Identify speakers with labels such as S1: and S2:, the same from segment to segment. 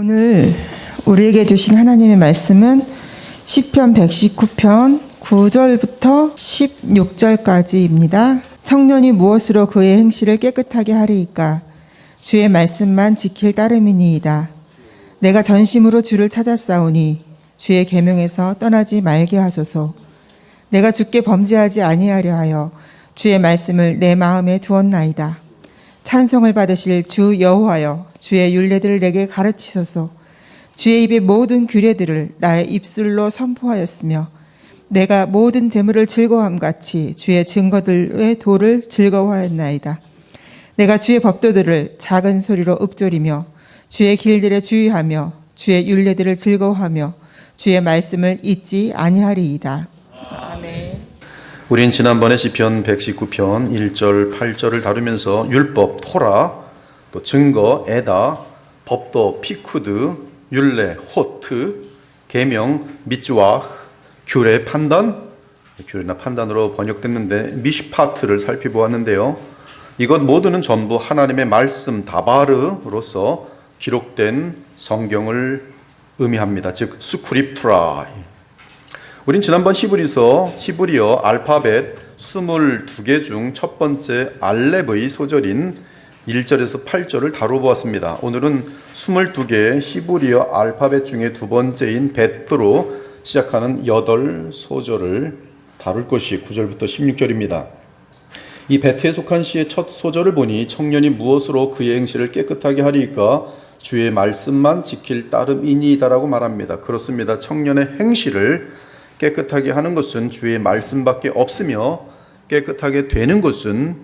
S1: 오늘 우리에게 주신 하나님의 말씀은 시편 119편 9절부터 16절까지입니다. 청년이 무엇으로 그의 행실을 깨끗하게 하리이까? 주의 말씀만 지킬 따름이니이다. 내가 전심으로 주를 찾았사오니 주의 계명에서 떠나지 말게 하소서. 내가 주께 범죄하지 아니하려 하여 주의 말씀을 내 마음에 두었나이다. 찬송을 받으실 주 여호와여, 주의 율례들을 내게 가르치소서. 주의 입의 모든 규례들을 나의 입술로 선포하였으며 내가 모든 재물을 즐거워함같이 주의 증거들의 도를 즐거워하였나이다. 내가 주의 법도들을 작은 소리로 읊조리며 주의 길들에 주의하며 주의 율례들을 즐거워하며 주의 말씀을 잊지 아니하리이다. 아멘.
S2: 우린 지난번에 시편 119편 1절 8절을 다루면서 율법 토라, 또 증거 에다, 법도 피쿠드, 율례 호트, 계명 미츠와, 규례 판단, 규례나 판단으로 번역됐는데 미슈파트를 살펴보았는데요. 이것 모두는 전부 하나님의 말씀 다바르로서 기록된 성경을 의미합니다. 즉 스크립투라. 우린 지난번 히브리어 알파벳 22개 중 첫 번째 알렙의 소절인 1절에서 8절을 다뤄보았습니다. 오늘은 22개 히브리어 알파벳 중에 두 번째인 베트로 시작하는 8소절을 다룰 것이 9절부터 16절입니다. 이 베트에 속한 시의 첫 소절을 보니 청년이 무엇으로 그의 행실을 깨끗하게 하리이까? 주의 말씀만 지킬 따름이니이다라고 말합니다. 그렇습니다. 청년의 행실을 깨끗하게 하는 것은 주의 말씀밖에 없으며 깨끗하게 되는 것은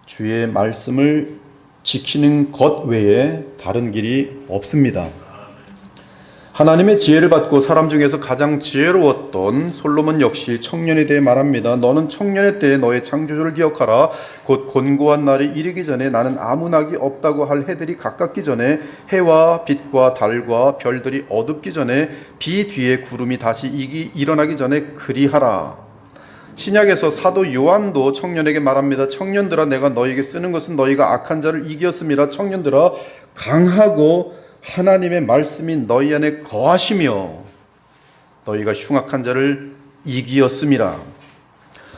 S2: 주의 말씀을 지키는 것 외에 다른 길이 없습니다. 하나님의 지혜를 받고 사람 중에서 가장 지혜로웠던 솔로몬 역시 청년에 대해 말합니다. 너는 청년의 때에 너의 창조주를 기억하라. 곧 곤고한 날이 이르기 전에 나는 아무 낙이 없다고 할 해들이 가깝기 전에 해와 빛과 달과 별들이 어둡기 전에 비 뒤에 구름이 다시 일어나기 전에 그리하라. 신약에서 사도 요한도 청년에게 말합니다. 청년들아, 내가 너에게 쓰는 것은 너희가 악한 자를 이기었음이라. 청년들아, 강하고 하나님의 말씀이 너희 안에 거하시며 너희가 흉악한 자를 이기었음이라.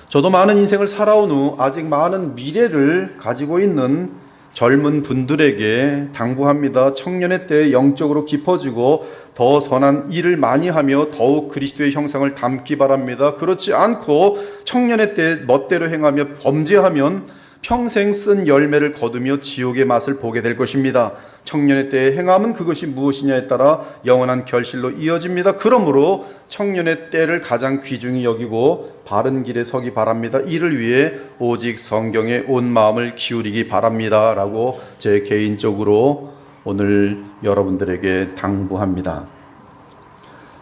S2: 저도 많은 인생을 살아온 후 아직 많은 미래를 가지고 있는 젊은 분들에게 당부합니다. 청년의 때에 영적으로 깊어지고 더 선한 일을 많이 하며 더욱 그리스도의 형상을 담기 바랍니다. 그렇지 않고 청년의 때에 멋대로 행하며 범죄하면 평생 쓴 열매를 거두며 지옥의 맛을 보게 될 것입니다. 청년의 때에 행함은 그것이 무엇이냐에 따라 영원한 결실로 이어집니다. 그러므로 청년의 때를 가장 귀중히 여기고 바른 길에 서기 바랍니다. 이를 위해 오직 성경에 온 마음을 기울이기 바랍니다 라고 제 개인적으로 오늘 여러분들에게 당부합니다.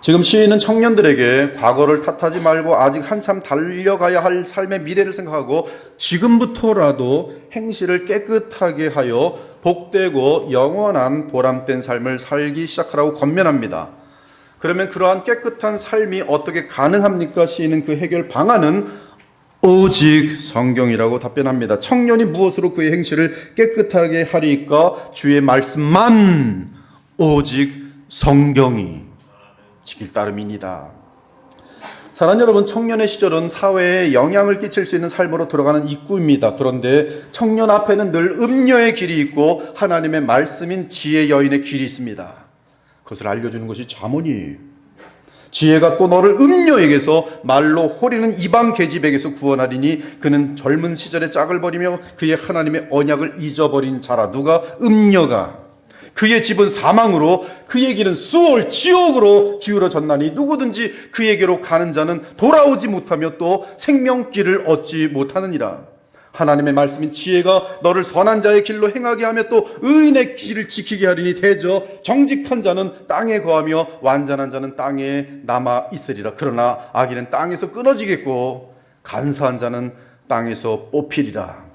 S2: 지금 시인은 청년들에게 과거를 탓하지 말고 아직 한참 달려가야 할 삶의 미래를 생각하고 지금부터라도 행실을 깨끗하게 하여 복되고 영원한 보람된 삶을 살기 시작하라고 권면합니다. 그러면 그러한 깨끗한 삶이 어떻게 가능합니까? 시인은 그 해결 방안은 오직 성경이라고 답변합니다. 청년이 무엇으로 그의 행실을 깨끗하게 하리까? 주의 말씀만, 오직 성경이 지킬 따름이니다. 사랑하는 여러분, 청년의 시절은 사회에 영향을 끼칠 수 있는 삶으로 들어가는 입구입니다. 그런데 청년 앞에는 늘 음녀의 길이 있고 하나님의 말씀인 지혜 여인의 길이 있습니다. 그것을 알려주는 것이 잠언이에요. 지혜가 또 너를 음녀에게서 말로 호리는 이방 계집에게서 구원하리니 그는 젊은 시절에 짝을 버리며 그의 하나님의 언약을 잊어버린 자라. 누가? 음녀가. 그의 집은 사망으로 그의 길은 수올 지옥으로 기울어졌나니 누구든지 그에게로 가는 자는 돌아오지 못하며 또 생명길을 얻지 못하느니라. 하나님의 말씀인 지혜가 너를 선한 자의 길로 행하게 하며 또 의인의 길을 지키게 하리니 대저 정직한 자는 땅에 거하며 완전한 자는 땅에 남아 있으리라. 그러나 악인은 땅에서 끊어지겠고 간사한 자는 땅에서 뽑히리라.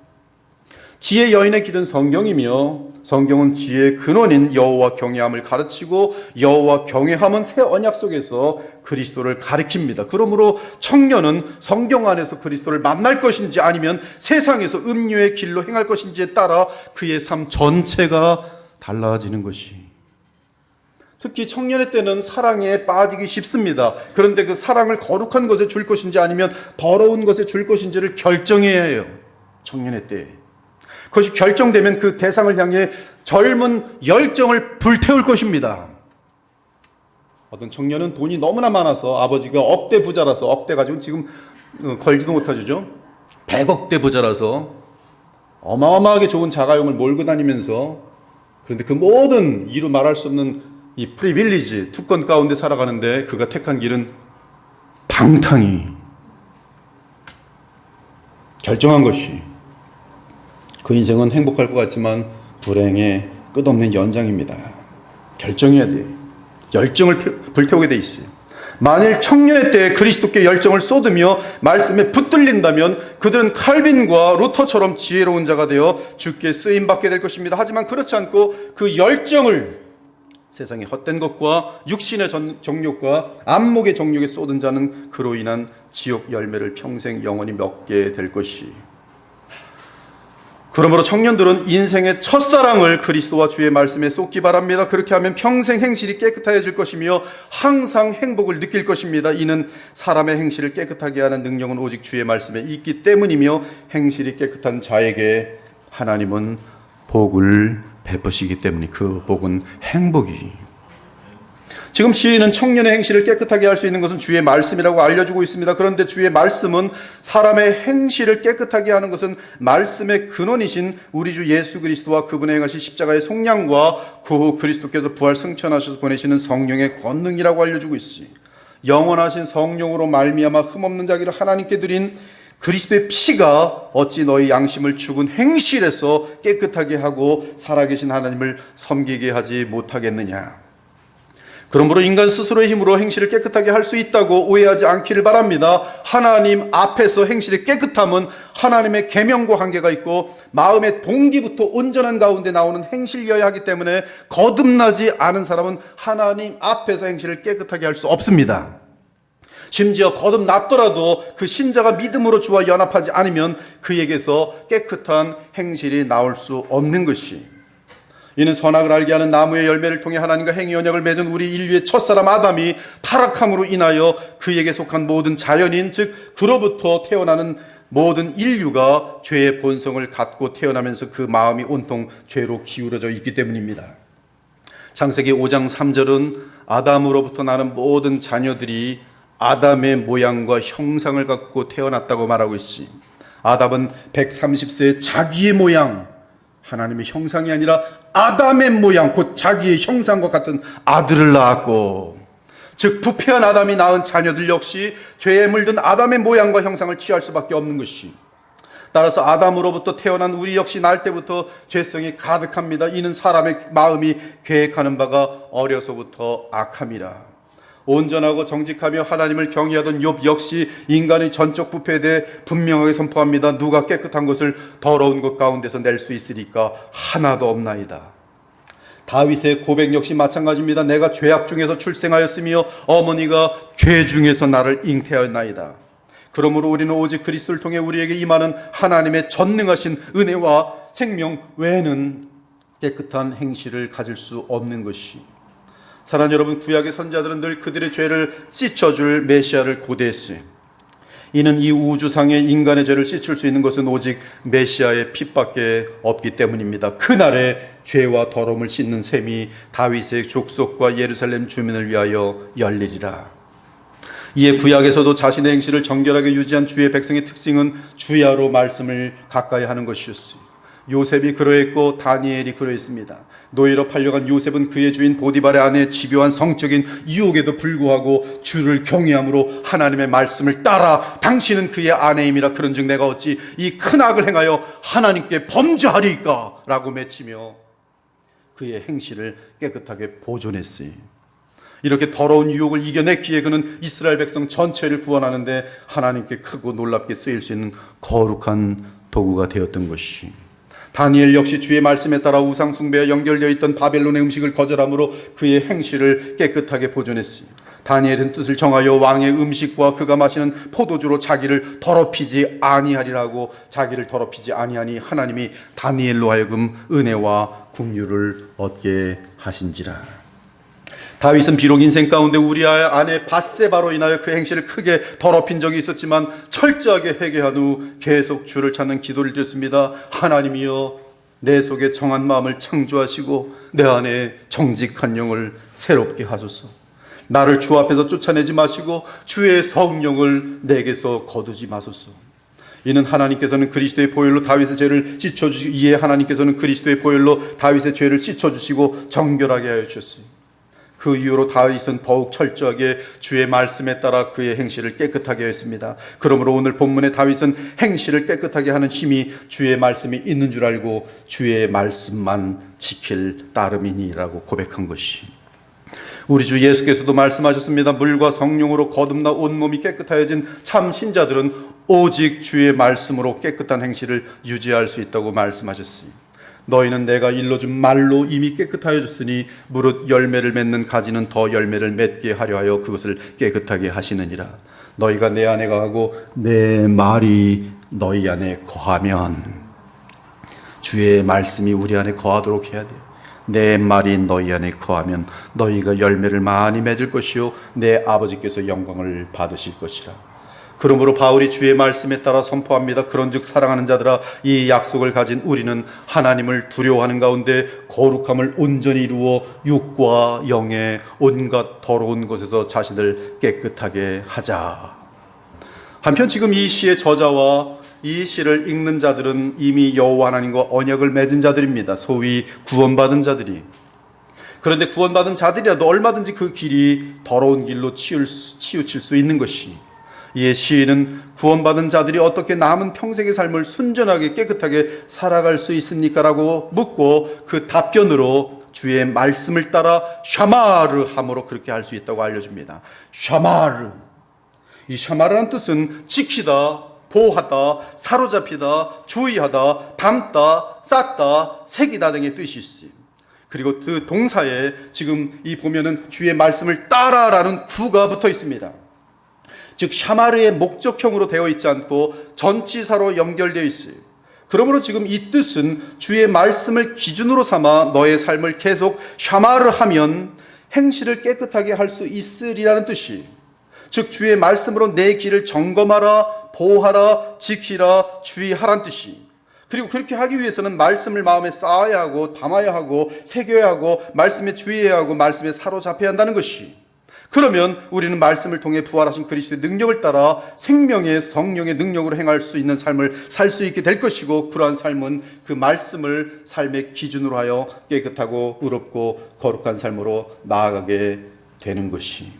S2: 지혜 여인의 길은 성경이며 성경은 지혜의 근원인 여호와 경외함을 가르치고 여호와 경외함은 새 언약 속에서 그리스도를 가리킵니다. 그러므로 청년은 성경 안에서 그리스도를 만날 것인지 아니면 세상에서 음료의 길로 행할 것인지에 따라 그의 삶 전체가 달라지는 것이 특히 청년의 때는 사랑에 빠지기 쉽습니다. 그런데 그 사랑을 거룩한 것에 줄 것인지 아니면 더러운 것에 줄 것인지를 결정해야 해요. 청년의 때. 그것이 결정되면 그 대상을 향해 젊은 열정을 불태울 것입니다. 어떤 청년은 돈이 너무나 많아서 아버지가 억대 부자라서, 억대 가지고 지금 걸지도 못하죠. 100억대 부자라서 어마어마하게 좋은 자가용을 몰고 다니면서, 그런데 그 모든 이루 말할 수 없는 이 프리빌리지, 특권 가운데 살아가는데 그가 택한 길은 방탕이 결정한 것이 그 인생은 행복할 것 같지만 불행의 끝없는 연장입니다. 결정해야 돼요. 열정을 불태우게 돼 있어요. 만일 청년의 때에 그리스도께 열정을 쏟으며 말씀에 붙들린다면 그들은 칼빈과 루터처럼 지혜로운 자가 되어 주께 쓰임받게 될 것입니다. 하지만 그렇지 않고 그 열정을 세상의 헛된 것과 육신의 정욕과 안목의 정욕에 쏟은 자는 그로 인한 지옥 열매를 평생 영원히 먹게 될 것이. 그러므로 청년들은 인생의 첫사랑을 그리스도와 주의 말씀에 쏟기 바랍니다. 그렇게 하면 평생 행실이 깨끗해질 것이며 항상 행복을 느낄 것입니다. 이는 사람의 행실을 깨끗하게 하는 능력은 오직 주의 말씀에 있기 때문이며 행실이 깨끗한 자에게 하나님은 복을 베푸시기 때문에 그 복은 행복이. 지금 시인은 청년의 행실을 깨끗하게 할 수 있는 것은 주의 말씀이라고 알려주고 있습니다. 그런데 주의 말씀은 사람의 행실을 깨끗하게 하는 것은 말씀의 근원이신 우리 주 예수 그리스도와 그분의 행하신 십자가의 속량과 그 후 그리스도께서 부활 승천하셔서 보내시는 성령의 권능이라고 알려주고 있으니 영원하신 성령으로 말미암아 흠없는 자기를 하나님께 드린 그리스도의 피가 어찌 너희 양심을 죽은 행실에서 깨끗하게 하고 살아계신 하나님을 섬기게 하지 못하겠느냐. 그러므로 인간 스스로의 힘으로 행실을 깨끗하게 할 수 있다고 오해하지 않기를 바랍니다. 하나님 앞에서 행실의 깨끗함은 하나님의 계명과 관계가 있고 마음의 동기부터 온전한 가운데 나오는 행실이어야 하기 때문에 거듭나지 않은 사람은 하나님 앞에서 행실을 깨끗하게 할 수 없습니다. 심지어 거듭났더라도 그 신자가 믿음으로 주와 연합하지 않으면 그에게서 깨끗한 행실이 나올 수 없는 것이. 이는 선악을 알게 하는 나무의 열매를 통해 하나님과 행위 언약을 맺은 우리 인류의 첫사람 아담이 타락함으로 인하여 그에게 속한 모든 자연인, 즉 그로부터 태어나는 모든 인류가 죄의 본성을 갖고 태어나면서 그 마음이 온통 죄로 기울어져 있기 때문입니다. 창세기 5장 3절은 아담으로부터 나는 모든 자녀들이 아담의 모양과 형상을 갖고 태어났다고 말하고 있으니 아담은 130세의 자기의 모양, 하나님의 형상이 아니라 아담의 모양, 곧 자기의 형상과 같은 아들을 낳았고, 즉 부패한 아담이 낳은 자녀들 역시 죄에 물든 아담의 모양과 형상을 취할 수밖에 없는 것이. 따라서 아담으로부터 태어난 우리 역시 날 때부터 죄성이 가득합니다. 이는 사람의 마음이 계획하는 바가 어려서부터 악함이라. 온전하고 정직하며 하나님을 경외하던 욥 역시 인간의 전적 부패에 대해 분명하게 선포합니다. 누가 깨끗한 것을 더러운 것 가운데서 낼 수 있으리까? 하나도 없나이다. 다윗의 고백 역시 마찬가지입니다. 내가 죄악 중에서 출생하였으며 어머니가 죄 중에서 나를 잉태하였나이다. 그러므로 우리는 오직 그리스도를 통해 우리에게 임하는 하나님의 전능하신 은혜와 생명 외에는 깨끗한 행실을 가질 수 없는 것이. 사랑하는 여러분, 구약의 선지자들은 늘 그들의 죄를 씻어줄 메시아를 고대했어요. 이는 이 우주상의 인간의 죄를 씻을 수 있는 것은 오직 메시아의 피밖에 없기 때문입니다. 그날에 죄와 더러움을 씻는 셈이 다윗의 족속과 예루살렘 주민을 위하여 열리리라. 이에 구약에서도 자신의 행실을 정결하게 유지한 주의 백성의 특징은 주야로 말씀을 가까이 하는 것이었어요. 요셉이 그러했고 다니엘이 그러했습니다. 노예로 팔려간 요셉은 그의 주인 보디발의 아내의 집요한 성적인 유혹에도 불구하고 주를 경외함으로 하나님의 말씀을 따라 당신은 그의 아내임이라 그런즉 내가 어찌 이 큰 악을 행하여 하나님께 범죄하리까? 라고 맺히며 그의 행실을 깨끗하게 보존했어요. 이렇게 더러운 유혹을 이겨냈기에 그는 이스라엘 백성 전체를 구원하는데 하나님께 크고 놀랍게 쓰일 수 있는 거룩한 도구가 되었던 것이. 다니엘 역시 주의 말씀에 따라 우상 숭배와 연결되어 있던 바벨론의 음식을 거절함으로 그의 행실을 깨끗하게 보존했습니다. 다니엘은 뜻을 정하여 왕의 음식과 그가 마시는 포도주로 자기를 더럽히지 아니하리라고, 자기를 더럽히지 아니하니 하나님이 다니엘로 하여금 은혜와 긍휼을 얻게 하신지라. 다윗은 비록 인생 가운데 우리아의 아내 밧세바로 인하여 그 행실을 크게 더럽힌 적이 있었지만 철저하게 회개한 후 계속 주를 찾는 기도를 드렸습니다. 하나님이여, 내 속에 정한 마음을 창조하시고 내 안에 정직한 영을 새롭게 하소서. 나를 주 앞에서 쫓아내지 마시고 주의 성령을 내게서 거두지 마소서. 이는 하나님께서는 그리스도의 보혈로 다윗의 죄를 씻어주시고, 이에 하나님께서는 그리스도의 보혈로 다윗의 죄를 씻어주시고 정결하게 하여 주셨으니 그 이후로 다윗은 더욱 철저하게 주의 말씀에 따라 그의 행실을 깨끗하게 했습니다. 그러므로 오늘 본문의 다윗은 행실을 깨끗하게 하는 힘이 주의 말씀이 있는 줄 알고 주의 말씀만 지킬 따름이니라고 고백한 것이, 우리 주 예수께서도 말씀하셨습니다. 물과 성령으로 거듭나 온몸이 깨끗하여진 참 신자들은 오직 주의 말씀으로 깨끗한 행실을 유지할 수 있다고 말씀하셨으니, 너희는 내가 일러준 말로 이미 깨끗하여졌으니 무릇 열매를 맺는 가지는 더 열매를 맺게 하려 하여 그것을 깨끗하게 하시느니라. 너희가 내 안에 거하고 내 말이 너희 안에 거하면, 주의 말씀이 우리 안에 거하도록 해야 돼요. 내 말이 너희 안에 거하면 너희가 열매를 많이 맺을 것이요 내 아버지께서 영광을 받으실 것이라. 그러므로 바울이 주의 말씀에 따라 선포합니다. 그런즉 사랑하는 자들아, 이 약속을 가진 우리는 하나님을 두려워하는 가운데 거룩함을 온전히 이루어 육과 영의 온갖 더러운 것에서 자신을 깨끗하게 하자. 한편 지금 이 시의 저자와 이 시를 읽는 자들은 이미 여호와 하나님과 언약을 맺은 자들입니다. 소위 구원받은 자들이. 그런데 구원받은 자들이라도 얼마든지 그 길이 더러운 길로 치우칠 수 있는 것이, 이에 시인은 구원받은 자들이 어떻게 남은 평생의 삶을 순전하게 깨끗하게 살아갈 수 있습니까? 라고 묻고 그 답변으로 주의 말씀을 따라 샤마르 함으로 그렇게 할 수 있다고 알려줍니다. 샤마르. 이 샤마르란 뜻은 지키다, 보호하다, 사로잡히다, 주의하다, 담다, 쌓다, 새기다 등의 뜻이 있어요. 그리고 그 동사에 지금 이 보면은 주의 말씀을 따라라는 구가 붙어 있습니다. 즉 샤마르의 목적형으로 되어 있지 않고 전치사로 연결되어 있어요. 그러므로 지금 이 뜻은 주의 말씀을 기준으로 삼아 너의 삶을 계속 샤마르하면 행실을 깨끗하게 할 수 있으리라는 뜻이, 즉 주의 말씀으로 내 길을 점검하라, 보호하라, 지키라, 주의하라는 뜻이, 그리고 그렇게 하기 위해서는 말씀을 마음에 쌓아야 하고 담아야 하고 새겨야 하고 말씀에 주의해야 하고 말씀에 사로잡혀야 한다는 것이, 그러면 우리는 말씀을 통해 부활하신 그리스도의 능력을 따라 생명의 성령의 능력으로 행할 수 있는 삶을 살 수 있게 될 것이고, 그러한 삶은 그 말씀을 삶의 기준으로 하여 깨끗하고 의롭고 거룩한 삶으로 나아가게 되는 것이.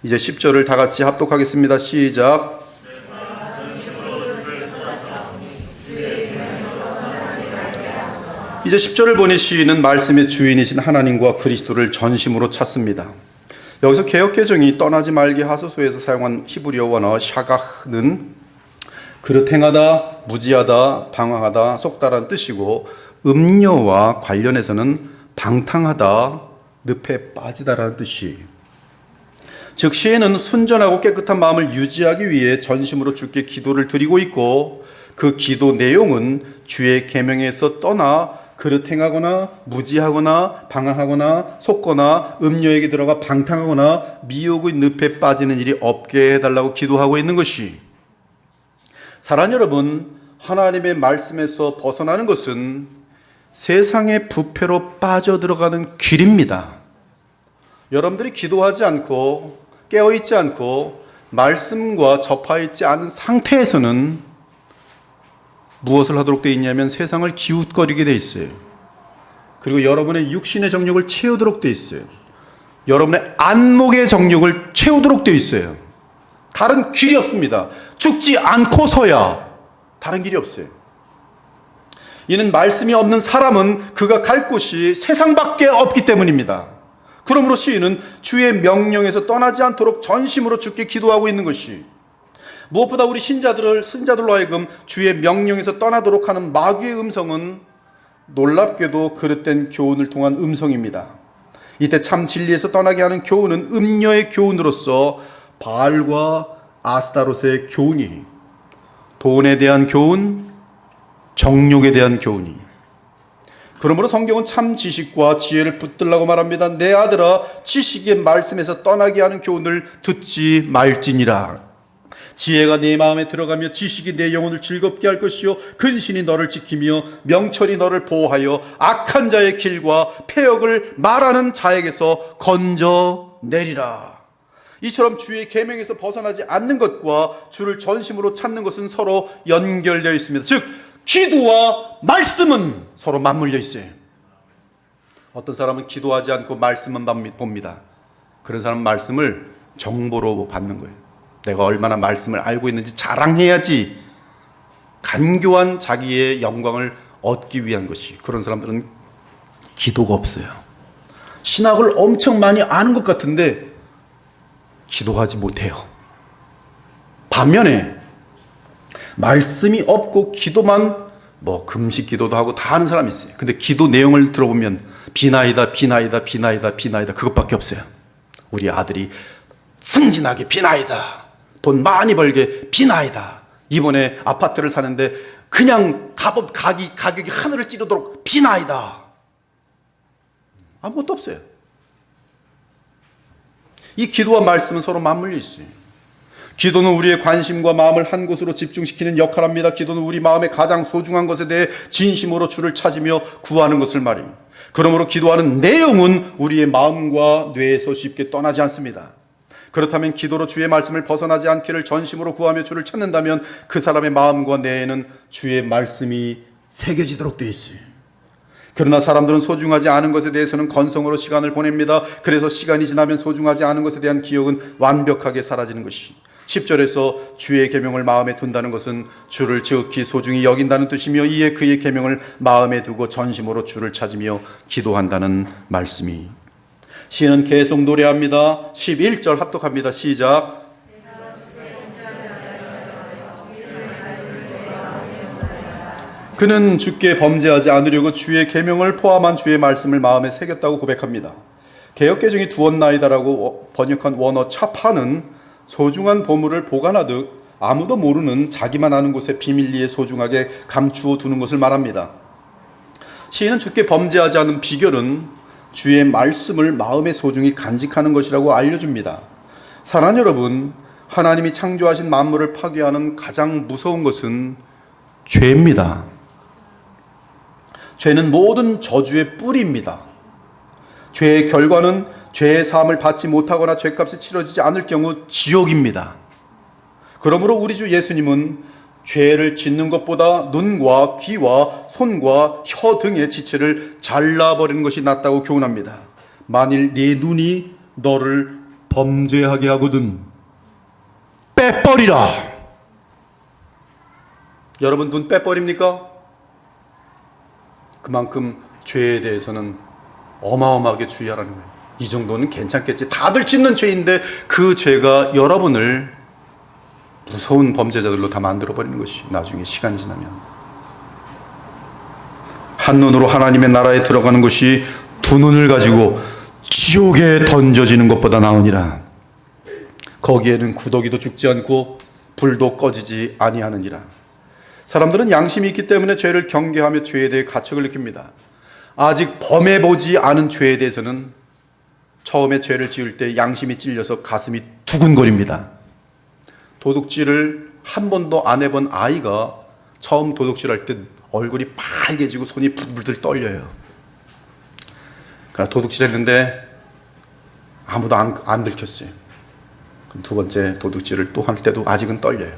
S2: 이제 10절을 다 같이 합독하겠습니다. 시작. 이제 10절을 보니 시인은 말씀의 주인이신 하나님과 그리스도를 전심으로 찾습니다. 여기서 개역개정이 떠나지 말게 하소서에서 사용한 히브리어 원어 샤가흐는 그릇 행하다, 무지하다, 방황하다, 속다라는 뜻이고, 음녀와 관련해서는 방탕하다, 늪에 빠지다라는 뜻이, 즉 시인은 순전하고 깨끗한 마음을 유지하기 위해 전심으로 주께 기도를 드리고 있고, 그 기도 내용은 주의 계명에서 떠나 그릇 행하거나 무지하거나 방황하거나 속거나 음녀에게 들어가 방탕하거나 미혹의 늪에 빠지는 일이 없게 해달라고 기도하고 있는 것이, 사랑하는 여러분, 하나님의 말씀에서 벗어나는 것은 세상의 부패로 빠져들어가는 길입니다. 여러분들이 기도하지 않고 깨어있지 않고 말씀과 접하있지 않은 상태에서는 무엇을 하도록 되어 있냐면 세상을 기웃거리게 되어 있어요. 그리고 여러분의 육신의 정욕을 채우도록 되어 있어요. 여러분의 안목의 정욕을 채우도록 되어 있어요. 다른 길이 없습니다. 죽지 않고서야 다른 길이 없어요. 이는 말씀이 없는 사람은 그가 갈 곳이 세상밖에 없기 때문입니다. 그러므로 시인은 주의 명령에서 떠나지 않도록 전심으로 주께 기도하고 있는 것이, 무엇보다 우리 신자들로 하여금 주의 명령에서 떠나도록 하는 마귀의 음성은 놀랍게도 그릇된 교훈을 통한 음성입니다. 이때 참 진리에서 떠나게 하는 교훈은 음녀의 교훈으로서 바알과 아스타롯의 교훈이, 돈에 대한 교훈, 정욕에 대한 교훈이, 그러므로 성경은 참 지식과 지혜를 붙들라고 말합니다. 내 아들아, 지식의 말씀에서 떠나게 하는 교훈을 듣지 말지니라. 지혜가 네 마음에 들어가며 지식이 내 영혼을 즐겁게 할 것이요 근신이 너를 지키며 명철이 너를 보호하여 악한 자의 길과 패역을 말하는 자에게서 건져내리라. 이처럼 주의 계명에서 벗어나지 않는 것과 주를 전심으로 찾는 것은 서로 연결되어 있습니다. 즉 기도와 말씀은 서로 맞물려 있어요. 어떤 사람은 기도하지 않고 말씀만 봅니다. 그런 사람은 말씀을 정보로 받는 거예요. 내가 얼마나 말씀을 알고 있는지 자랑해야지 간교한 자기의 영광을 얻기 위한 것이. 그런 사람들은 기도가 없어요. 신학을 엄청 많이 아는 것 같은데 기도하지 못해요. 반면에 말씀이 없고 기도만 금식 기도도 하고 다 하는 사람이 있어요. 근데 기도 내용을 들어보면 비나이다 비나이다 비나이다 비나이다 그것밖에 없어요. 우리 아들이 승진하게 비나이다, 돈 많이 벌게 비나이다, 이번에 아파트를 사는데 그냥 가격이 하늘을 찌르도록 비나이다. 아무것도 없어요. 이 기도와 말씀은 서로 맞물려 있어요. 기도는 우리의 관심과 마음을 한 곳으로 집중시키는 역할을 합니다. 기도는 우리 마음의 가장 소중한 것에 대해 진심으로 주를 찾으며 구하는 것을 말입니다. 그러므로 기도하는 내용은 우리의 마음과 뇌에서 쉽게 떠나지 않습니다. 그렇다면 기도로 주의 말씀을 벗어나지 않기를 전심으로 구하며 주를 찾는다면 그 사람의 마음과 뇌에는 주의 말씀이 새겨지도록 되어 있어요. 그러나 사람들은 소중하지 않은 것에 대해서는 건성으로 시간을 보냅니다. 그래서 시간이 지나면 소중하지 않은 것에 대한 기억은 완벽하게 사라지는 것이. 10절에서 주의 계명을 마음에 둔다는 것은 주를 지극히 소중히 여긴다는 뜻이며, 이에 그의 계명을 마음에 두고 전심으로 주를 찾으며 기도한다는 말씀이. 시인은 계속 노래합니다. 11절 합독합니다. 시작. 그는 주께 범죄하지 않으려고 주의 계명을 포함한 주의 말씀을 마음에 새겼다고 고백합니다. 개역개정이 두었나이다라고 번역한 원어 차파는 소중한 보물을 보관하듯 아무도 모르는 자기만 아는 곳에 비밀리에 소중하게 감추어 두는 것을 말합니다. 시인은 주께 범죄하지 않은 비결은 주의 말씀을 마음에 소중히 간직하는 것이라고 알려줍니다. 사랑하는 여러분, 하나님이 창조하신 만물을 파괴하는 가장 무서운 것은 죄입니다. 죄는 모든 저주의 뿌리입니다. 죄의 결과는 죄의 사함을 받지 못하거나 죄값이 치러지지 않을 경우 지옥입니다. 그러므로 우리 주 예수님은 죄를 짓는 것보다 눈과 귀와 손과 혀 등의 지체를 잘라버리는 것이 낫다고 교훈합니다. 만일 네 눈이 너를 범죄하게 하거든 빼버리라. 여러분, 눈 빼버립니까? 그만큼 죄에 대해서는 어마어마하게 주의하라는 거예요. 이 정도는 괜찮겠지, 다들 짓는 죄인데 그 죄가 여러분을 무서운 범죄자들로 다 만들어버리는 것이 나중에 시간이 지나면. 한눈으로 하나님의 나라에 들어가는 것이 두 눈을 가지고 지옥에 던져지는 것보다 나으니라. 거기에는 구더기도 죽지 않고 불도 꺼지지 아니하느니라. 사람들은 양심이 있기 때문에 죄를 경계하며 죄에 대해 가책을 느낍니다. 아직 범해보지 않은 죄에 대해서는 처음에 죄를 지을 때 양심이 찔려서 가슴이 두근거립니다. 도둑질을 한 번도 안 해본 아이가 처음 도둑질할 때 얼굴이 빨개지고 손이 부들부들 떨려요. 그러나 도둑질했는데 아무도 안 들켰어요. 그럼 두 번째 도둑질을 또 할 때도 아직은 떨려요.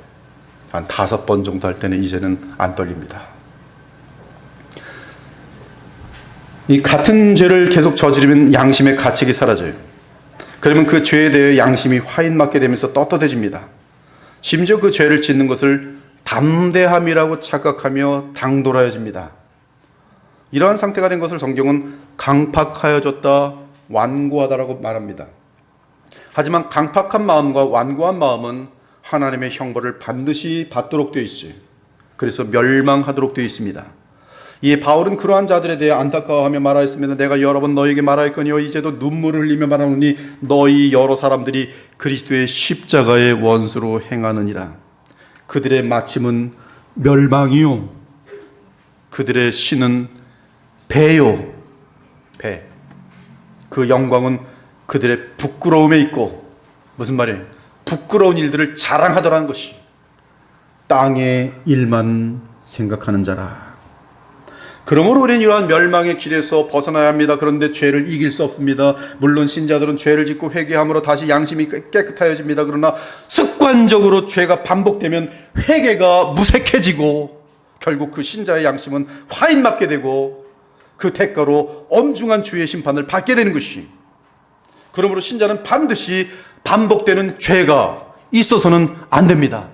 S2: 한 5번 정도 할 때는 이제는 안 떨립니다. 이 같은 죄를 계속 저지르면 양심의 가책이 사라져요. 그러면 그 죄에 대해 양심이 화인맞게 되면서 떳떳해집니다. 심지어 그 죄를 짓는 것을 담대함이라고 착각하며 당돌하여집니다. 이러한 상태가 된 것을 성경은 강팍하여졌다, 완고하다라고 말합니다. 하지만 강팍한 마음과 완고한 마음은 하나님의 형벌을 반드시 받도록 되어 있어요. 그래서 멸망하도록 되어 있습니다. 이에 바울은 그러한 자들에 대해 안타까워하며 말하였습니다. 내가 여러 번 너에게 말하였거니와 이제도 눈물을 흘리며 말하노니 너희 여러 사람들이 그리스도의 십자가의 원수로 행하느니라. 그들의 마침은 멸망이요 그들의 신은 배요. 배. 그 영광은 그들의 부끄러움에 있고, 무슨 말이에요? 부끄러운 일들을 자랑하더라는 것이 땅의 일만 생각하는 자라. 그러므로 우리는 이러한 멸망의 길에서 벗어나야 합니다. 그런데 죄를 이길 수 없습니다. 물론 신자들은 죄를 짓고 회개함으로 다시 양심이 깨끗하여집니다. 그러나 습관적으로 죄가 반복되면 회개가 무색해지고 결국 그 신자의 양심은 화인 맞게 되고 그 대가로 엄중한 주의 심판을 받게 되는 것이. 그러므로 신자는 반드시 반복되는 죄가 있어서는 안 됩니다.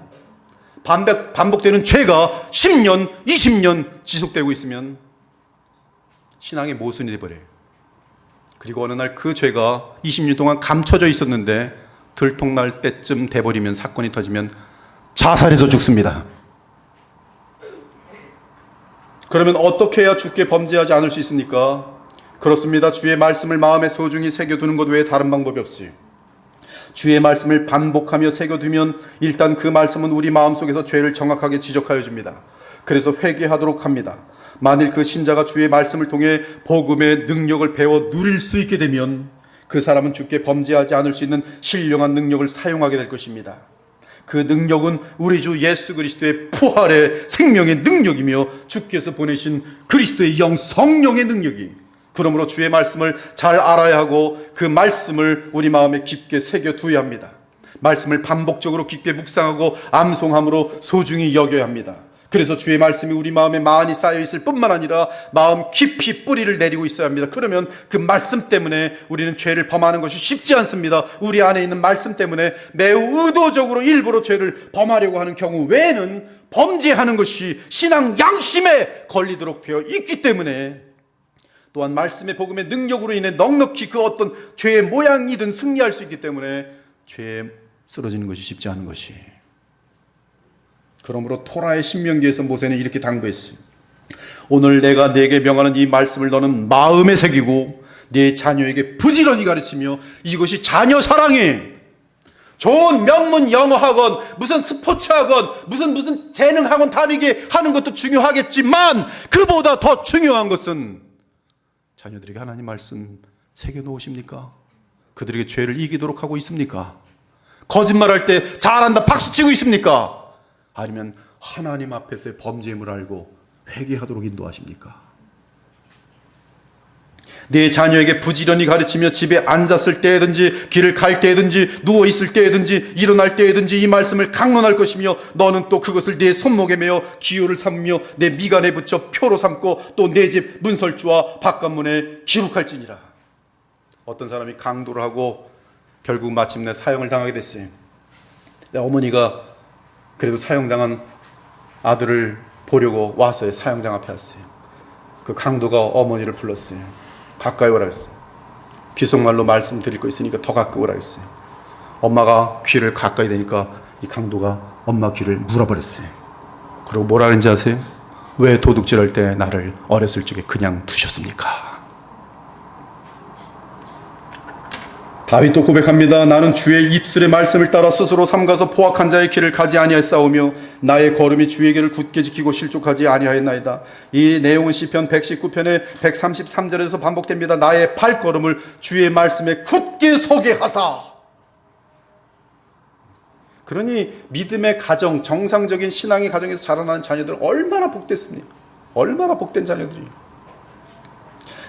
S2: 반복되는 죄가 10년, 20년 지속되고 있으면 신앙의 모순이 되어버려요. 그리고 어느 날 그 죄가 20년 동안 감춰져 있었는데 들통날 때쯤 돼버리면, 사건이 터지면 자살해서 죽습니다. 그러면 어떻게 해야 주께 범죄하지 않을 수 있습니까? 그렇습니다. 주의 말씀을 마음에 소중히 새겨두는 것 외에 다른 방법이 없어요. 주의 말씀을 반복하며 새겨두면 일단 그 말씀은 우리 마음속에서 죄를 정확하게 지적하여 줍니다. 그래서 회개하도록 합니다. 만일 그 신자가 주의 말씀을 통해 복음의 능력을 배워 누릴 수 있게 되면 그 사람은 주께 범죄하지 않을 수 있는 신령한 능력을 사용하게 될 것입니다. 그 능력은 우리 주 예수 그리스도의 부활의 생명의 능력이며 주께서 보내신 그리스도의 영 성령의 능력이. 그러므로 주의 말씀을 잘 알아야 하고 그 말씀을 우리 마음에 깊게 새겨두어야 합니다. 말씀을 반복적으로 깊게 묵상하고 암송함으로 소중히 여겨야 합니다. 그래서 주의 말씀이 우리 마음에 많이 쌓여있을 뿐만 아니라 마음 깊이 뿌리를 내리고 있어야 합니다. 그러면 그 말씀 때문에 우리는 죄를 범하는 것이 쉽지 않습니다. 우리 안에 있는 말씀 때문에 매우 의도적으로 일부러 죄를 범하려고 하는 경우 외에는 범죄하는 것이 신앙 양심에 걸리도록 되어 있기 때문에, 또한 말씀의 복음의 능력으로 인해 넉넉히 그 어떤 죄의 모양이든 승리할 수 있기 때문에 죄에 쓰러지는 것이 쉽지 않은 것이. 그러므로 토라의 신명기에서 모세는 이렇게 당부했어요. 오늘 내가 네게 명하는 이 말씀을 너는 마음에 새기고 네 자녀에게 부지런히 가르치며, 이것이 자녀 사랑해. 좋은 명문 영어 학원, 무슨 스포츠 학원, 무슨 재능 학원 다니게 하는 것도 중요하겠지만 그보다 더 중요한 것은 자녀들에게 하나님 말씀 새겨놓으십니까? 그들에게 죄를 이기도록 하고 있습니까? 거짓말할 때 잘한다 박수치고 있습니까? 아니면 하나님 앞에서의 범죄임을 알고 회개하도록 인도하십니까? 내 자녀에게 부지런히 가르치며 집에 앉았을 때든지 길을 갈 때든지 누워있을 때든지 일어날 때든지 이 말씀을 강론할 것이며, 너는 또 그것을 내 손목에 매어 기호를 삼으며 내 미간에 붙여 표로 삼고 또 내 집 문설주와 바깥문에 기록할지니라. 어떤 사람이 강도를 하고 결국 마침내 사형을 당하게 됐어요. 어머니가 그래도 사형당한 아들을 보려고 왔어요. 사형장 앞에 왔어요. 그 강도가 어머니를 불렀어요. 가까이 오라 했어요. 귀속말로 말씀드릴 거 있으니까 더 가까이 오라 했어요. 엄마가 귀를 가까이 대니까 이 강도가 엄마 귀를 물어버렸어요. 그리고 뭐라 그랬는지 아세요? 왜 도둑질할 때 나를 어렸을 적에 그냥 두셨습니까? 다윗도 고백합니다. 나는 주의 입술의 말씀을 따라 스스로 삼가서 포악한 자의 길을 가지 아니하였사오며 나의 걸음이 주의 길을 굳게 지키고 실족하지 아니하였나이다. 이 내용은 시편 119편의 133절에서 반복됩니다. 나의 발걸음을 주의 말씀에 굳게 서게 하사. 그러니 믿음의 가정, 정상적인 신앙의 가정에서 자라나는 자녀들은 얼마나 복됐습니까? 얼마나 복된 자녀들이에요.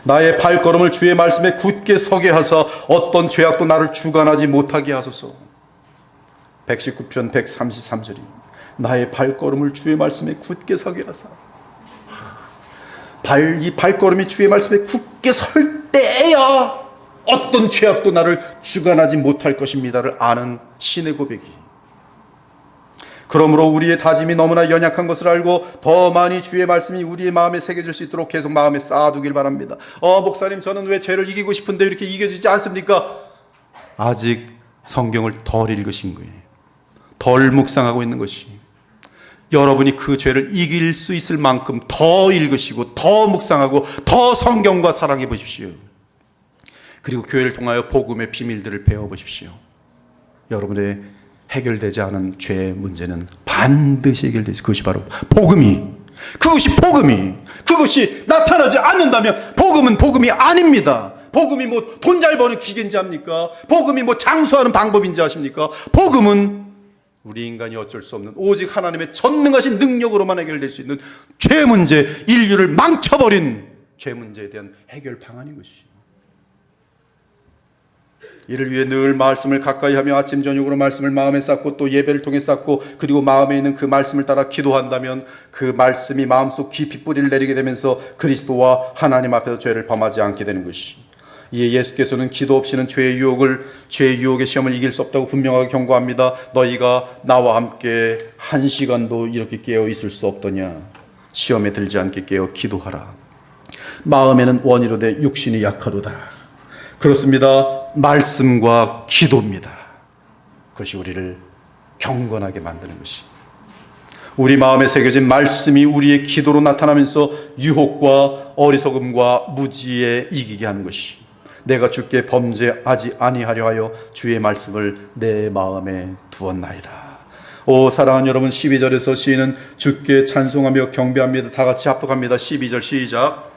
S2: 나의 발걸음을 주의 말씀에 굳게 서게 하사 어떤 죄악도 나를 주관하지 못하게 하소서. 119편 133절이 나의 발걸음을 주의 말씀에 굳게 서게 하사. 이 발걸음이 주의 말씀에 굳게 설 때야 어떤 죄악도 나를 주관하지 못할 것입니다를 아는 신의 고백이. 그러므로 우리의 다짐이 너무나 연약한 것을 알고 더 많이 주의 말씀이 우리의 마음에 새겨질 수 있도록 계속 마음에 쌓아두길 바랍니다. 목사님, 저는 왜 죄를 이기고 싶은데 이렇게 이겨지지 않습니까? 아직 성경을 덜 읽으신 거예요. 덜 묵상하고 있는 것이. 여러분이 그 죄를 이길 수 있을 만큼 더 읽으시고 더 묵상하고 더 성경과 사랑해 보십시오. 그리고 교회를 통하여 복음의 비밀들을 배워보십시오. 여러분의 해결되지 않은 죄의 문제는 반드시 해결되지. 그것이 바로 복음이 그것이 그것이 나타나지 않는다면 복음은 복음이 아닙니다. 복음이 뭐 돈 잘 버는 기계인지 합니까? 복음이 뭐 장수하는 방법인지 아십니까? 복음은 우리 인간이 어쩔 수 없는 오직 하나님의 전능하신 능력으로만 해결될 수 있는 죄 문제, 인류를 망쳐버린 죄 문제에 대한 해결 방안인 것이죠. 이를 위해 늘 말씀을 가까이 하며 아침 저녁으로 말씀을 마음에 쌓고 또 예배를 통해 쌓고 그리고 마음에 있는 그 말씀을 따라 기도한다면 그 말씀이 마음속 깊이 뿌리를 내리게 되면서 그리스도와 하나님 앞에서 죄를 범하지 않게 되는 것이. 이에 예수께서는 기도 없이는 죄의 유혹의 시험을 이길 수 없다고 분명하게 경고합니다. 너희가 나와 함께 한 시간도 이렇게 깨어 있을 수 없더냐. 시험에 들지 않게 깨어 기도하라. 마음에는 원이로되 육신이 약하도다. 그렇습니다. 말씀과 기도입니다. 그것이 우리를 경건하게 만드는 것이. 우리 마음에 새겨진 말씀이 우리의 기도로 나타나면서 유혹과 어리석음과 무지에 이기게 하는 것이. 내가 주께 범죄하지 아니하려 하여 주의 말씀을 내 마음에 두었나이다. 오 사랑하는 여러분, 12절에서 시인은 주께 찬송하며 경배합니다. 다 같이 합독합니다. 12절 시작.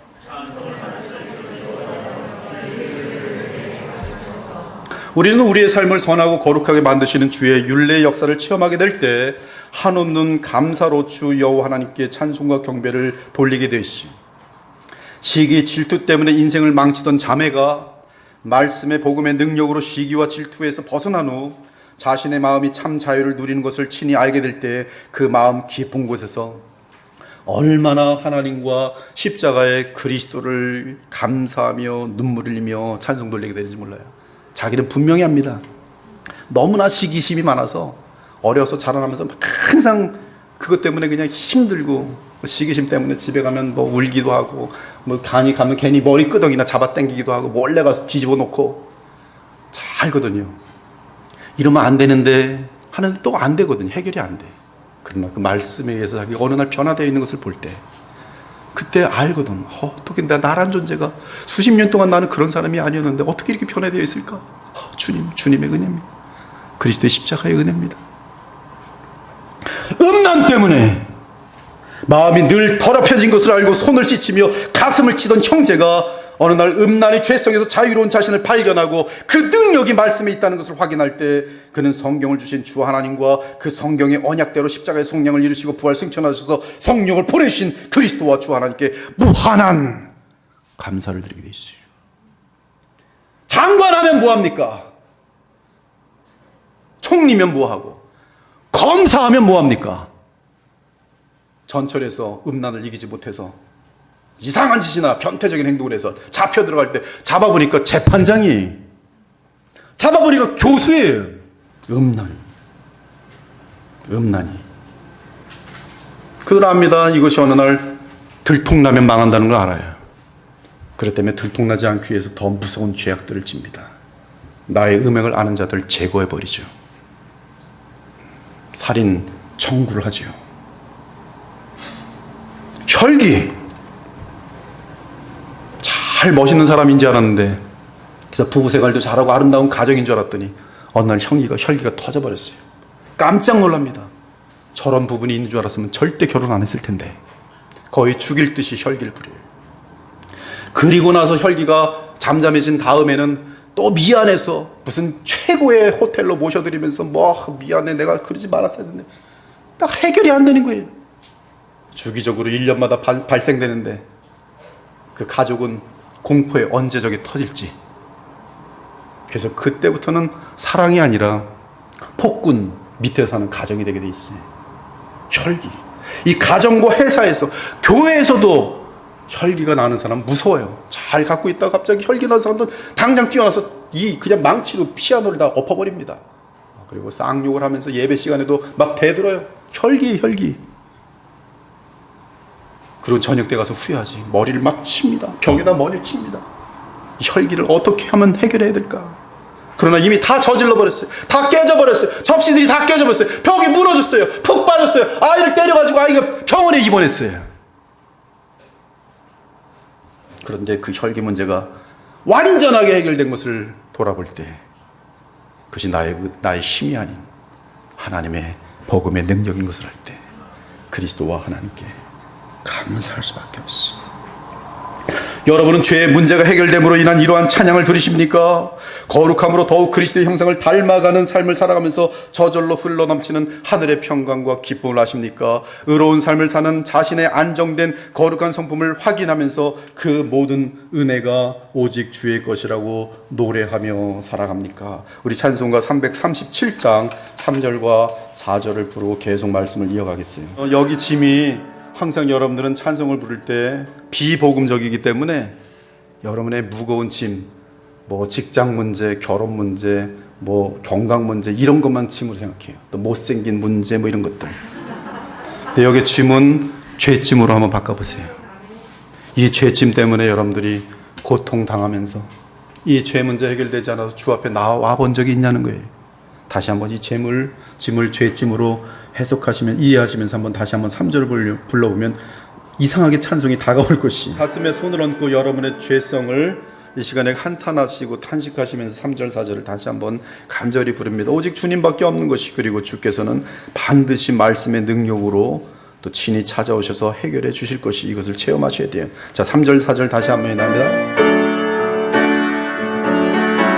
S2: 우리는 우리의 삶을 선하고 거룩하게 만드시는 주의 율례의 역사를 체험하게 될 때 한없는 감사로 주 여호와 하나님께 찬송과 경배를 돌리게 되시. 시기 질투 때문에 인생을 망치던 자매가 말씀의 복음의 능력으로 시기와 질투에서 벗어난 후 자신의 마음이 참 자유를 누리는 것을 친히 알게 될 때 그 마음 깊은 곳에서 얼마나 하나님과 십자가의 그리스도를 감사하며 눈물을 흘리며 찬송 돌리게 되는지 몰라요. 자기는 분명히 합니다. 너무나 시기심이 많아서 어려서 자라나면서 항상 그것 때문에 그냥 힘들고 시기심 때문에 집에 가면 뭐 울기도 하고 뭐 간이 가면 괜히 머리 끄덕이나 잡아당기기도 하고 몰래 가서 뒤집어 놓고 잘 알거든요. 이러면 안 되는데 하는데 또 안 되거든요. 해결이 안 돼. 그러나 그 말씀에 의해서 자기가 어느 날 변화되어 있는 것을 볼 때 그때 알거든. 어떻게 나란 존재가 수십 년 동안 나는 그런 사람이 아니었는데 어떻게 이렇게 변화되어 있을까? 주님의 은혜입니다. 그리스도의 십자가의 은혜입니다. 음란 때문에 마음이 늘 더럽혀진 것을 알고 손을 씻으며 가슴을 치던 형제가 어느 날 음란의 죄성에서 자유로운 자신을 발견하고 그 능력이 말씀에 있다는 것을 확인할 때 그는 성경을 주신 주 하나님과 그 성경의 언약대로 십자가의 속량을 이루시고 부활 승천하셔서 성령을 보내신 그리스도와 주 하나님께 무한한 감사를 드리게 돼 있어요. 장관하면 뭐합니까? 총리면 뭐하고 검사하면 뭐합니까? 전철에서 음란을 이기지 못해서 이상한 짓이나 변태적인 행동을 해서 잡혀 들어갈 때 잡아보니까 재판장이, 잡아보니까 교수예요. 음란이. 그들 압니다. 이것이 어느 날 들통나면 망한다는 걸 알아요. 그렇기 때문에 들통나지 않기 위해서 더 무서운 죄악들을 집니다. 나의 음행을 아는 자들 제거해버리죠. 살인 청구를 하죠. 혈기, 잘 멋있는 사람인 줄 알았는데 그래서 부부 생활도 잘하고 아름다운 가정인 줄 알았더니 어느 날 혈기가 터져버렸어요. 깜짝 놀랍니다. 저런 부분이 있는 줄 알았으면 절대 결혼 안 했을 텐데 거의 죽일 듯이 혈기를 부려요. 그리고 나서 혈기가 잠잠해진 다음에는 또 미안해서 무슨 최고의 호텔로 모셔드리면서 뭐 미안해 내가 그러지 말았어야 했는데 딱 해결이 안 되는 거예요. 주기적으로 1년마다 발생되는데 그 가족은 공포에 언제 저게 터질지. 그래서 그때부터는 사랑이 아니라 폭군 밑에 사는 가정이 되게 돼 있어요. 혈기. 이 가정과 회사에서, 교회에서도 혈기가 나는 사람 무서워요. 잘 갖고 있다가 갑자기 혈기 나는 사람들 당장 뛰어나서 그냥 망치로 피아노를 다 엎어버립니다. 그리고 쌍욕을 하면서 예배 시간에도 막 대들어요. 혈기. 그리고 저녁 때 가서 후회하지. 머리를 막 칩니다. 벽에다 머리를 칩니다. 혈기를 어떻게 하면 해결해야 될까? 그러나 이미 다 저질러 버렸어요. 다 깨져버렸어요. 접시들이 다 깨져버렸어요. 벽이 무너졌어요. 푹 빠졌어요. 아이를 때려가지고 아이가 병원에 입원했어요. 그런데 그 혈기 문제가 완전하게 해결된 것을 돌아볼 때 그것이 나의 힘이 아닌 하나님의 복음의 능력인 것을 알 때 그리스도와 하나님께 감사할 수밖에 없어요. 여러분은 죄의 문제가 해결됨으로 인한 이러한 찬양을 들으십니까? 거룩함으로 더욱 그리스도의 형상을 닮아가는 삶을 살아가면서 저절로 흘러넘치는 하늘의 평강과 기쁨을 아십니까? 의로운 삶을 사는 자신의 안정된 거룩한 성품을 확인하면서 그 모든 은혜가 오직 주의 것이라고 노래하며 살아갑니까? 우리 찬송가 337장 3절과 4절을 부르고 계속 말씀을 이어가겠어요. 여기 짐이 항상 여러분들은 찬송을 부를 때 비복음적이기 때문에 여러분의 무거운 짐, 뭐 직장 문제, 결혼 문제, 뭐 건강 문제 이런 것만 짐으로 생각해요. 또 못생긴 문제 뭐 이런 것들. 근데 여기 짐은 죄짐으로 한번 바꿔보세요. 이 죄짐 때문에 여러분들이 고통당하면서 이 죄 문제 해결되지 않아서 주 앞에 나와 본 적이 있냐는 거예요. 다시 한번 이 짐을 죄짐으로 해석하시면 이해하시면서 한번 다시 한번 3절을 불러보면 이상하게 찬송이 다가올 것이 가슴에 손을 얹고 여러분의 죄성을 이 시간에 한탄하시고 탄식하시면서 3절 4절을 다시 한번 간절히 부릅니다. 오직 주님밖에 없는 것이 그리고 주께서는 반드시 말씀의 능력으로 또 친히 찾아오셔서 해결해 주실 것이 이것을 체험하셔야 돼요. 자, 3절 4절 다시 한번 합니다.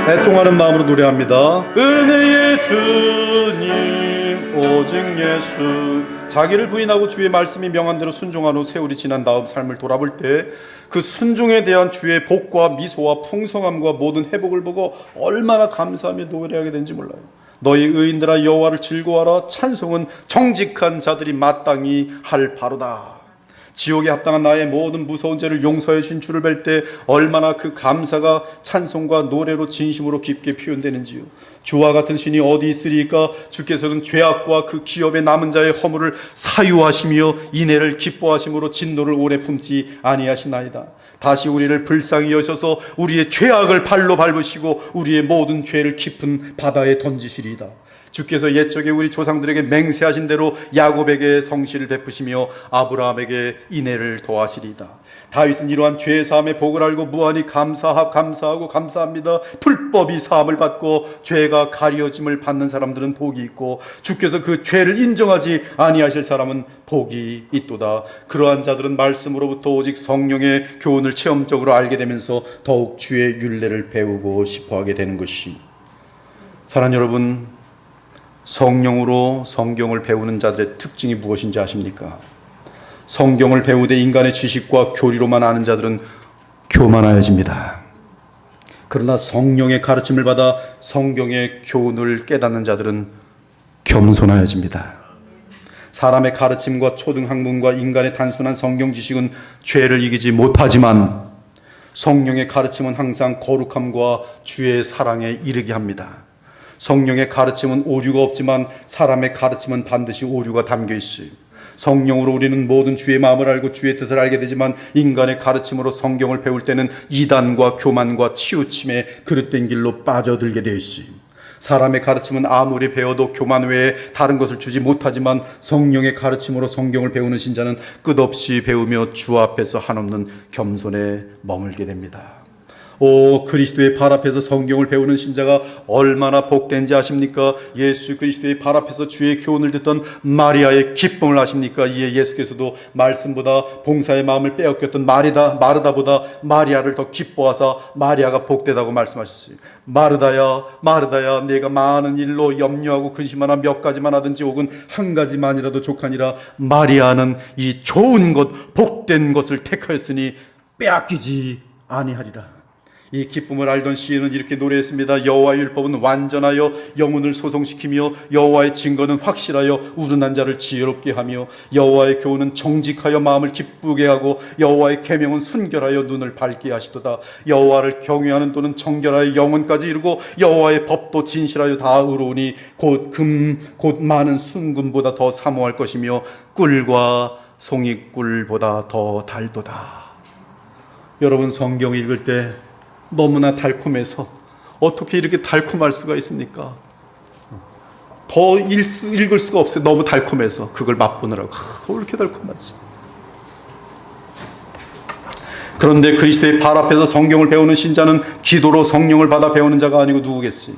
S2: 애통하는 마음으로 노래합니다. 은혜의 주님 오직 예수. 자기를 부인하고 주의 말씀이 명한 대로 순종한 후 세월이 지난 다음 삶을 돌아볼 때 그 순종에 대한 주의 복과 미소와 풍성함과 모든 회복을 보고 얼마나 감사하며 노래하게 되는지 몰라요. 너희 의인들아 여호와를 즐거워하라. 찬송은 정직한 자들이 마땅히 할 바로다. 지옥에 합당한 나의 모든 무서운 죄를 용서해 주신 주를 뵐 때 얼마나 그 감사가 찬송과 노래로 진심으로 깊게 표현되는지요. 주와 같은 신이 어디 있으리까? 주께서는 죄악과 그 기업에 남은 자의 허물을 사유하시며 인애를 기뻐하심으로 진노를 오래 품지 아니하시나이다. 다시 우리를 불쌍히 여셔서 우리의 죄악을 발로 밟으시고 우리의 모든 죄를 깊은 바다에 던지시리이다. 주께서 옛적에 우리 조상들에게 맹세하신 대로 야곱에게 성실을 베푸시며 아브라함에게 인애를 더하시리이다. 다윗은 이러한 죄 사함의 복을 알고 무한히 감사하고 감사합니다. 불법이 사함을 받고 죄가 가려짐을 받는 사람들은 복이 있고 주께서 그 죄를 인정하지 아니하실 사람은 복이 있도다. 그러한 자들은 말씀으로부터 오직 성령의 교훈을 체험적으로 알게 되면서 더욱 주의 율례를 배우고 싶어하게 되는 것이. 사랑하는 여러분, 성령으로 성경을 배우는 자들의 특징이 무엇인지 아십니까? 성경을 배우되 인간의 지식과 교리로만 아는 자들은 교만하여집니다. 그러나 성령의 가르침을 받아 성경의 교훈을 깨닫는 자들은 겸손하여집니다. 사람의 가르침과 초등학문과 인간의 단순한 성경 지식은 죄를 이기지 못하지만 성령의 가르침은 항상 거룩함과 주의 사랑에 이르게 합니다. 성령의 가르침은 오류가 없지만 사람의 가르침은 반드시 오류가 담겨 있어요. 성령으로 우리는 모든 주의 마음을 알고 주의 뜻을 알게 되지만 인간의 가르침으로 성경을 배울 때는 이단과 교만과 치우침에 그릇된 길로 빠져들게 되어 있어요. 사람의 가르침은 아무리 배워도 교만 외에 다른 것을 주지 못하지만 성령의 가르침으로 성경을 배우는 신자는 끝없이 배우며 주 앞에서 한없는 겸손에 머물게 됩니다. 오, 그리스도의 발 앞에서 성경을 배우는 신자가 얼마나 복된지 아십니까? 예수 그리스도의 발 앞에서 주의 교훈을 듣던 마리아의 기쁨을 아십니까? 이에 예수께서도 말씀보다 봉사의 마음을 빼앗겼던 마르다보다 마리아를 더 기뻐하사 마리아가 복되다고 말씀하셨어요. 마르다야 마르다야, 내가 많은 일로 염려하고 근심하나 몇 가지만 하든지 혹은 한 가지만이라도 족하니라. 마리아는 이 좋은 것 복된 것을 택하였으니 빼앗기지 아니하리라. 이 기쁨을 알던 시인은 이렇게 노래했습니다. 여호와의 율법은 완전하여 영혼을 소성시키며 여호와의 증거는 확실하여 우둔한 자를 지혜롭게 하며 여호와의 교훈은 정직하여 마음을 기쁘게 하고 여호와의 계명은 순결하여 눈을 밝게 하시도다. 여호와를 경외하는 도는 정결하여 영혼까지 이르고 여호와의 법도 진실하여 다 의로우니 곧 많은 순금보다 더 사모할 것이며 꿀과 송이꿀보다 더 달도다. 여러분, 성경 읽을 때 너무나 달콤해서 어떻게 이렇게 달콤할 수가 있습니까? 더 읽을 수가 없어요. 너무 달콤해서 그걸 맛보느라고. 왜 이렇게 달콤하지? 그런데 그리스도의 발 앞에서 성경을 배우는 신자는 기도로 성령을 받아 배우는 자가 아니고 누구겠어요?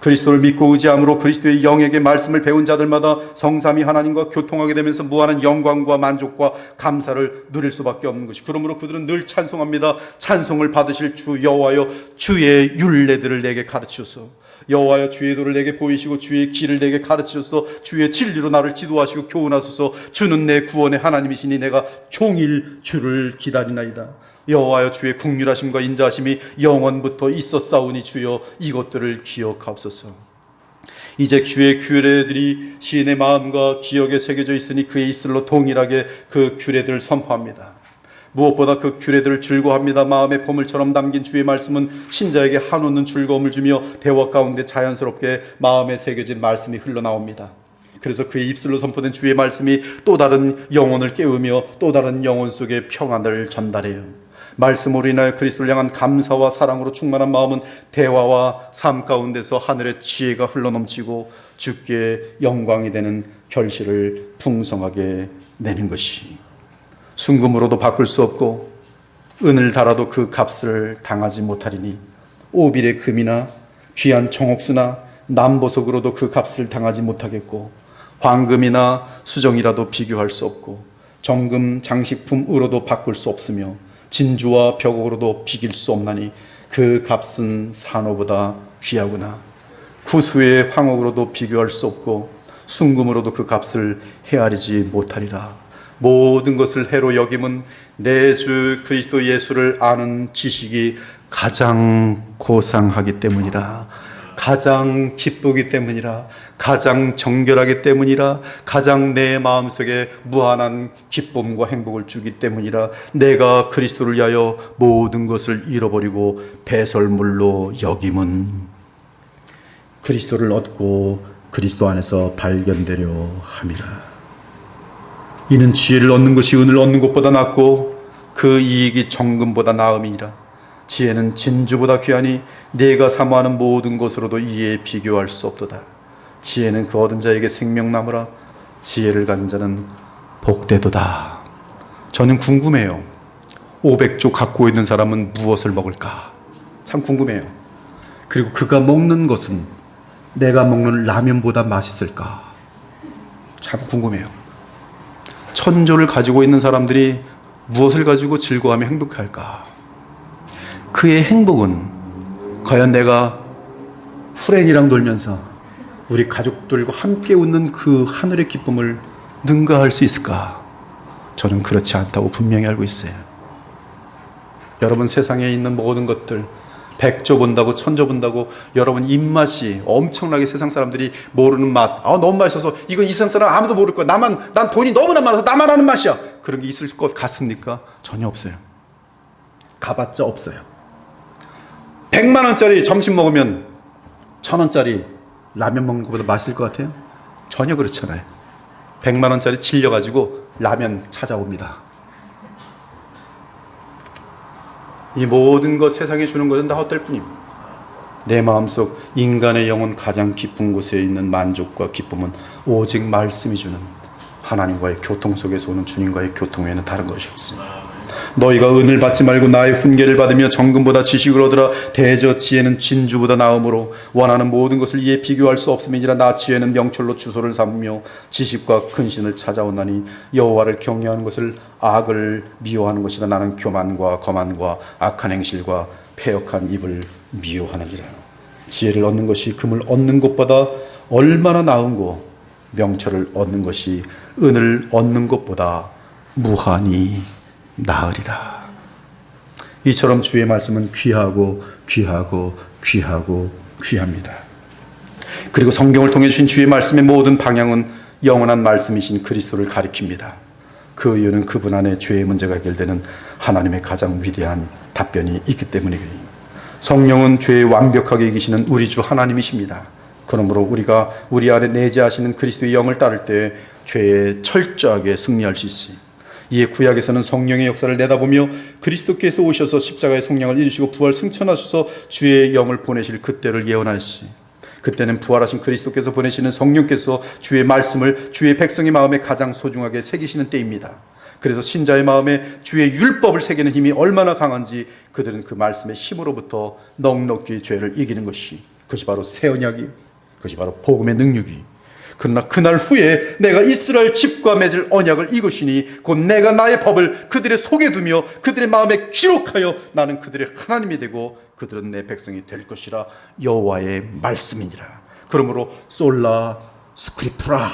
S2: 그리스도를 믿고 의지함으로 그리스도의 영에게 말씀을 배운 자들마다 성삼위 하나님과 교통하게 되면서 무한한 영광과 만족과 감사를 누릴 수밖에 없는 것이. 그러므로 그들은 늘 찬송합니다. 찬송을 받으실 주 여호와여, 주의 율례들을 내게 가르치소서. 여호와여, 주의 도를 내게 보이시고 주의 길을 내게 가르치소서. 주의 진리로 나를 지도하시고 교훈하소서. 주는 내 구원의 하나님이시니 내가 종일 주를 기다리나이다. 여호와여, 주의 긍휼하심과 인자하심이 영원부터 있었사오니 주여 이것들을 기억하옵소서. 이제 주의 규례들이 시인의 마음과 기억에 새겨져 있으니 그의 입술로 동일하게 그 규례들을 선포합니다. 무엇보다 그 규례들을 즐거워합니다. 마음의 보물처럼 담긴 주의 말씀은 신자에게 한없는 즐거움을 주며 대화 가운데 자연스럽게 마음에 새겨진 말씀이 흘러나옵니다. 그래서 그의 입술로 선포된 주의 말씀이 또 다른 영혼을 깨우며 또 다른 영혼 속에 평안을 전달해요. 말씀으로 인하여 그리스도를 향한 감사와 사랑으로 충만한 마음은 대화와 삶 가운데서 하늘의 지혜가 흘러넘치고 주께 영광이 되는 결실을 풍성하게 내는 것이. 순금으로도 바꿀 수 없고 은을 달아도 그 값을 당하지 못하리니 오빌의 금이나 귀한 청옥수나 남보석으로도 그 값을 당하지 못하겠고 황금이나 수정이라도 비교할 수 없고 정금 장식품으로도 바꿀 수 없으며 진주와 벽옥으로도 비길 수 없나니 그 값은 산호보다 귀하구나. 구수의 황옥으로도 비교할 수 없고 순금으로도 그 값을 헤아리지 못하리라. 모든 것을 해로 여김은 내 주 그리스도 예수를 아는 지식이 가장 고상하기 때문이라. 가장 기쁘기 때문이라. 가장 정결하기 때문이라. 가장 내 마음속에 무한한 기쁨과 행복을 주기 때문이라. 내가 그리스도를 위하여 모든 것을 잃어버리고 배설물로 여김은 그리스도를 얻고 그리스도 안에서 발견되려 함이라. 이는 지혜를 얻는 것이 은을 얻는 것보다 낫고 그 이익이 정금보다 나음이니라. 지혜는 진주보다 귀하니 네가 사모하는 모든 것으로도 이에 비교할 수 없도다. 지혜는 그 얻은 자에게 생명나무라. 지혜를 가진 자는 복되도다. 저는 궁금해요. 500조 갖고 있는 사람은 무엇을 먹을까? 참 궁금해요. 그리고 그가 먹는 것은 내가 먹는 라면보다 맛있을까? 참 궁금해요. 1000조를 가지고 있는 사람들이 무엇을 가지고 즐거워하며 행복할까? 그의 행복은 과연 내가 후렌이랑 놀면서 우리 가족들과 함께 웃는 그 하늘의 기쁨을 능가할 수 있을까? 저는 그렇지 않다고 분명히 알고 있어요. 여러분, 세상에 있는 모든 것들 100조 본다고 1000조 본다고 여러분 입맛이 엄청나게 세상 사람들이 모르는 맛, 너무 맛있어서 이건 이 세상 사람 아무도 모를 거야, 난 돈이 너무나 많아서 나만 아는 맛이야, 그런 게 있을 것 같습니까? 전혀 없어요. 가봤자 없어요. 100만 원짜리 점심 먹으면 1000원짜리 라면 먹는 것보다 맛있을 것 같아요? 전혀 그렇지 않아요. 100만 원짜리 질려가지고 라면 찾아옵니다. 이 모든 것, 세상에 주는 것은 다 헛될 뿐입니다. 내 마음속 인간의 영혼 가장 깊은 곳에 있는 만족과 기쁨은 오직 말씀이 주는 하나님과의 교통 속에서 오는 주님과의 교통 외에는 다른 것이 없습니다. 너희가 은을 받지 말고 나의 훈계를 받으며 정금보다 지식을 얻으라. 대저 지혜는 진주보다 나음으로 원하는 모든 것을 이에 비교할 수 없음이니라. 나 지혜는 명철로 주소를 삼으며 지식과 근신을 찾아오나니 여호와를 경외하는 것을 악을 미워하는 것이라. 나는 교만과 거만과 악한 행실과 패역한 입을 미워하느니라. 지혜를 얻는 것이 금을 얻는 것보다 얼마나 나은고 명철을 얻는 것이 은을 얻는 것보다 무한히 나으리라. 이처럼 주의 말씀은 귀하고 귀하고 귀하고 귀합니다. 그리고 성경을 통해 주신 주의 말씀의 모든 방향은 영원한 말씀이신 그리스도를 가리킵니다. 그 이유는 그분 안에 죄의 문제가 해결되는 하나님의 가장 위대한 답변이 있기 때문이니, 성령은 죄에 완벽하게 이기시는 우리 주 하나님이십니다. 그러므로 우리가 우리 안에 내재하시는 그리스도의 영을 따를 때 죄에 철저하게 승리할 수 있습니다. 이에 구약에서는 성령의 역사를 내다보며 그리스도께서 오셔서 십자가의 속량을 이루시고 부활 승천하셔서 주의 영을 보내실 그때를 예언하시. 그때는 부활하신 그리스도께서 보내시는 성령께서 주의 말씀을 주의 백성의 마음에 가장 소중하게 새기시는 때입니다. 그래서 신자의 마음에 주의 율법을 새기는 힘이 얼마나 강한지 그들은 그 말씀의 힘으로부터 넉넉히 죄를 이기는 것이 그것이 바로 새 언약이, 그것이 바로 복음의 능력이. 그러나 그날 후에 내가 이스라엘 집과 맺을 언약을 이것이니 곧 내가 나의 법을 그들의 속에 두며 그들의 마음에 기록하여 나는 그들의 하나님이 되고 그들은 내 백성이 될 것이라 여호와의 말씀이니라. 그러므로 솔라 스크립투라,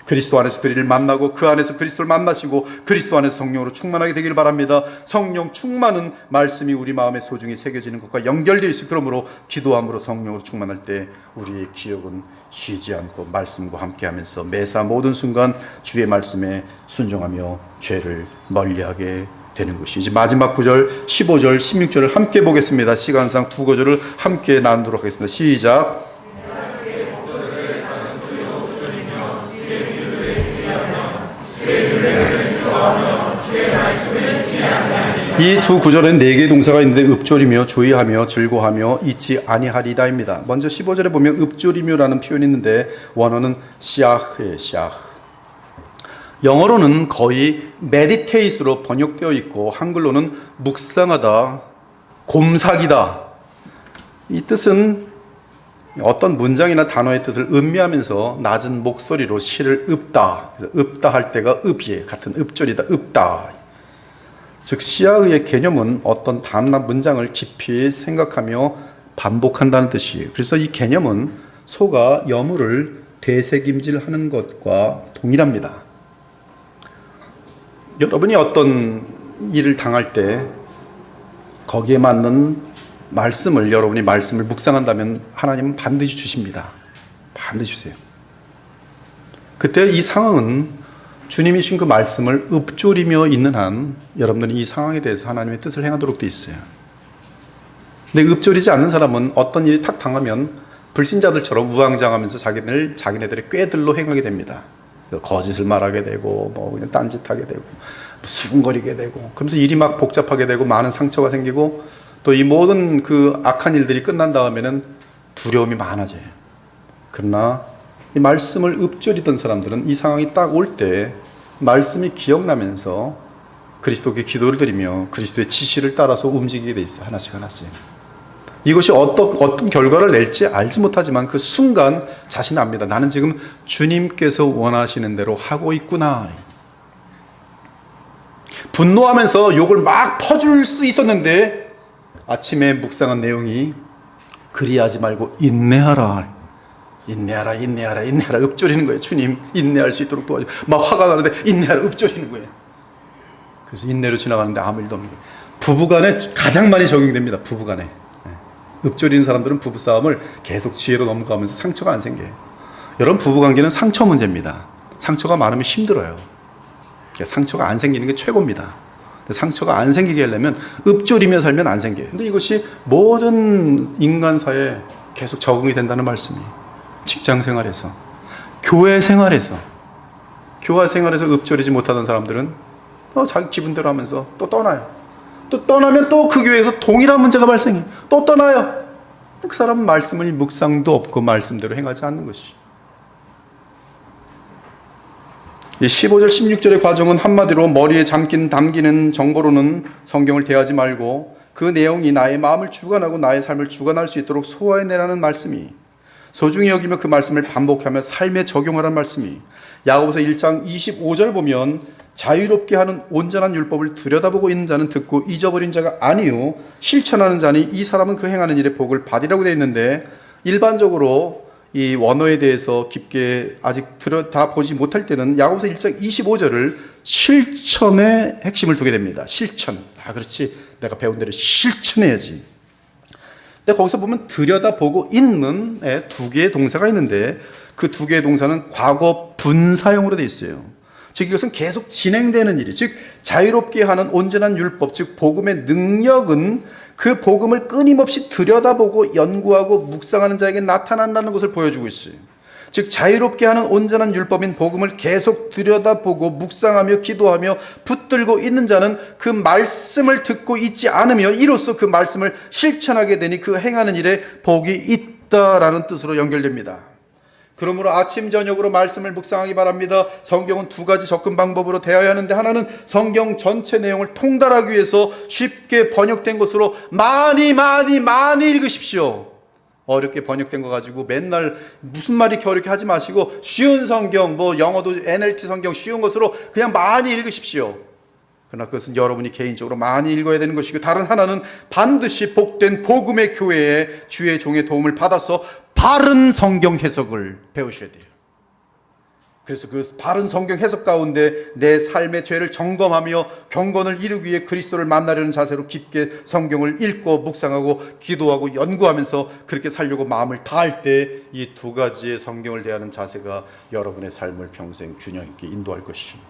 S2: 그리스도 안에서 그리를 만나고 그 안에서 그리스도를 만나시고 그리스도 안에서 성령으로 충만하게 되길 바랍니다. 성령 충만은 말씀이 우리 마음에 소중히 새겨지는 것과 연결되어 있어. 그러므로 기도함으로 성령으로 충만할 때 우리의 기억은 쉬지 않고 말씀과 함께하면서 매사 모든 순간 주의 말씀에 순종하며 죄를 멀리하게 되는 것이. 이제 마지막 구절 15절 16절을 함께 보겠습니다. 시간상 두 구절을 함께 나누도록 하겠습니다. 시작. 이 두 구절은 네 개의 동사가 있는데 읍조리며 주의하며 즐거하며 잊지 아니하리다입니다. 먼저 15절에 보면 읍조리며라는 표현이 있는데 원어는 시아흐예요. 시아흐. 영어로는 거의 meditate로 번역되어 있고 한글로는 묵상하다, 곰삭이다. 이 뜻은 어떤 문장이나 단어의 뜻을 음미하면서 낮은 목소리로 시를 읊다. 읊다 할 때가 읍이에요. 같은 읍조리다, 읊다. 즉 시아의 개념은 어떤 단어나 문장을 깊이 생각하며 반복한다는 뜻이에요. 그래서 이 개념은 소가 여물을 되새김질하는 것과 동일합니다. 여러분이 어떤 일을 당할 때 거기에 맞는 말씀을, 여러분이 말씀을 묵상한다면 하나님은 반드시 주십니다. 반드시 주세요. 그때 이 상황은 주님이 주신 그 말씀을 읊조리며 있는 한 여러분들은 이 상황에 대해서 하나님의 뜻을 행하도록 되어 있어요. 근데 읊조리지 않는 사람은 어떤 일이 탁 당하면 불신자들처럼 우왕좌왕하면서 자기네들의 꾀들로 행하게 됩니다. 거짓을 말하게 되고 뭐 그냥 딴짓하게 되고 수군거리게 되고, 그러면서 일이 막 복잡하게 되고 많은 상처가 생기고 또 이 모든 그 악한 일들이 끝난 다음에는 두려움이 많아져요. 그러나 이 말씀을 읊조리던 사람들은 이 상황이 딱 올 때 말씀이 기억나면서 그리스도께 기도를 드리며 그리스도의 지시를 따라서 움직이게 돼 있어요. 하나씩 하나씩. 이것이 어떤 결과를 낼지 알지 못하지만 그 순간 자신 압니다. 나는 지금 주님께서 원하시는 대로 하고 있구나. 분노하면서 욕을 막 퍼줄 수 있었는데 아침에 묵상한 내용이 그리하지 말고 인내하라. 인내하라, 인내하라, 인내하라. 읊조리는 거예요. 주님, 인내할 수 있도록 도와줘. 막 화가 나는데 인내하라, 읊조리는 거예요. 그래서 인내로 지나가는데 아무 일도 없는 거예요. 부부간에 가장 많이 적용됩니다. 부부간에. 읊조리는 사람들은 부부싸움을 계속 지혜로 넘어가면서 상처가 안 생겨요. 여러분, 부부관계는 상처 문제입니다. 상처가 많으면 힘들어요. 상처가 안 생기는 게 최고입니다. 상처가 안 생기게 하려면 읊조리며 살면 안 생겨요. 근데 이것이 모든 인간사에 계속 적응이 된다는 말씀이에요. 직장 생활에서, 교회 생활에서, 교화 생활에서 읊조리지 못하던 사람들은 자기 기분대로 하면서 또 떠나요. 또 떠나면 또 그 교회에서 동일한 문제가 발생해요. 또 떠나요. 그 사람은 말씀을 묵상도 없고 말씀대로 행하지 않는 것이죠. 이 15절 16절의 과정은 한마디로 머리에 담기는 정보로는 성경을 대하지 말고 그 내용이 나의 마음을 주관하고 나의 삶을 주관할 수 있도록 소화해내라는 말씀이, 소중히 여기며 그 말씀을 반복하며 삶에 적용하라는 말씀이, 야고보서 1장 25절 보면 자유롭게 하는 온전한 율법을 들여다보고 있는 자는 듣고 잊어버린 자가 아니요 실천하는 자니 이 사람은 그 행하는 일에 복을 받으라고 되어 있는데, 일반적으로 이 원어에 대해서 깊게 아직 들여다보지 못할 때는 야고보서 1장 25절을 실천의 핵심을 두게 됩니다. 실천. 그렇지. 내가 배운 대로 실천해야지. 근데 거기서 보면 들여다보고 있는 두 개의 동사가 있는데 그 두 개의 동사는 과거 분사형으로 되어 있어요. 즉 이것은 계속 진행되는 일이, 즉 자유롭게 하는 온전한 율법, 즉 복음의 능력은 그 복음을 끊임없이 들여다보고 연구하고 묵상하는 자에게 나타난다는 것을 보여주고 있어요. 즉 자유롭게 하는 온전한 율법인 복음을 계속 들여다보고 묵상하며 기도하며 붙들고 있는 자는 그 말씀을 듣고 있지 않으며 이로써 그 말씀을 실천하게 되니 그 행하는 일에 복이 있다라는 뜻으로 연결됩니다. 그러므로 아침 저녁으로 말씀을 묵상하기 바랍니다. 성경은 두 가지 접근 방법으로 대해야 하는데, 하나는 성경 전체 내용을 통달하기 위해서 쉽게 번역된 것으로 많이 읽으십시오. 어렵게 번역된 거 가지고 맨날 무슨 말이 이렇게 어렵게 하지 마시고 쉬운 성경, 뭐 영어도 NLT 성경 쉬운 것으로 그냥 많이 읽으십시오. 그러나 그것은 여러분이 개인적으로 많이 읽어야 되는 것이고, 다른 하나는 반드시 복된 복음의 교회에 주의 종의 도움을 받아서 바른 성경 해석을 배우셔야 돼요. 그래서 그 바른 성경 해석 가운데 내 삶의 죄를 점검하며 경건을 이루기 위해 그리스도를 만나려는 자세로 깊게 성경을 읽고 묵상하고 기도하고 연구하면서 그렇게 살려고 마음을 다할 때 이 두 가지의 성경을 대하는 자세가 여러분의 삶을 평생 균형 있게 인도할 것입니다.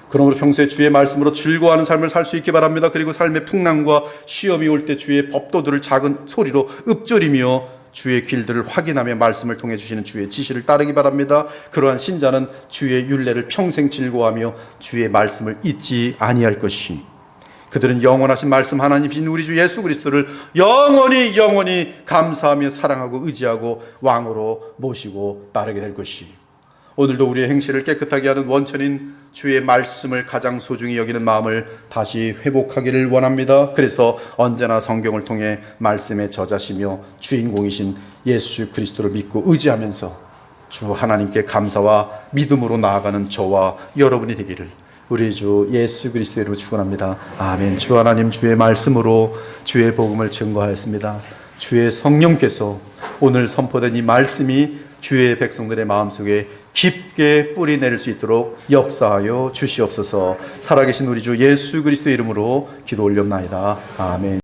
S2: 그러므로 평소에 주의 말씀으로 즐거워하는 삶을 살 수 있기 바랍니다. 그리고 삶의 풍랑과 시험이 올 때 주의 법도들을 작은 소리로 읊조리며 주의 길들을 확인하며 말씀을 통해 주시는 주의 지시를 따르기 바랍니다. 그러한 신자는 주의 율례를 평생 즐거워하며 주의 말씀을 잊지 아니할 것이, 그들은 영원하신 말씀 하나님이신 우리 주 예수 그리스도를 영원히 감사하며 사랑하고 의지하고 왕으로 모시고 따르게 될 것이, 오늘도 우리의 행실을 깨끗하게 하는 원천인 주의 말씀을 가장 소중히 여기는 마음을 다시 회복하기를 원합니다. 그래서 언제나 성경을 통해 말씀의 저자시며 주인공이신 예수 그리스도를 믿고 의지하면서 주 하나님께 감사와 믿음으로 나아가는 저와 여러분이 되기를 우리 주 예수 그리스도의 이름으로 축원합니다. 아멘. 주 하나님, 주의 말씀으로 주의 복음을 증거하였습니다. 주의 성령께서 오늘 선포된 이 말씀이 주의 백성들의 마음속에 깊게 뿌리 내릴 수 있도록 역사하여 주시옵소서. 살아계신 우리 주 예수 그리스도의 이름으로 기도 올렸나이다. 아멘.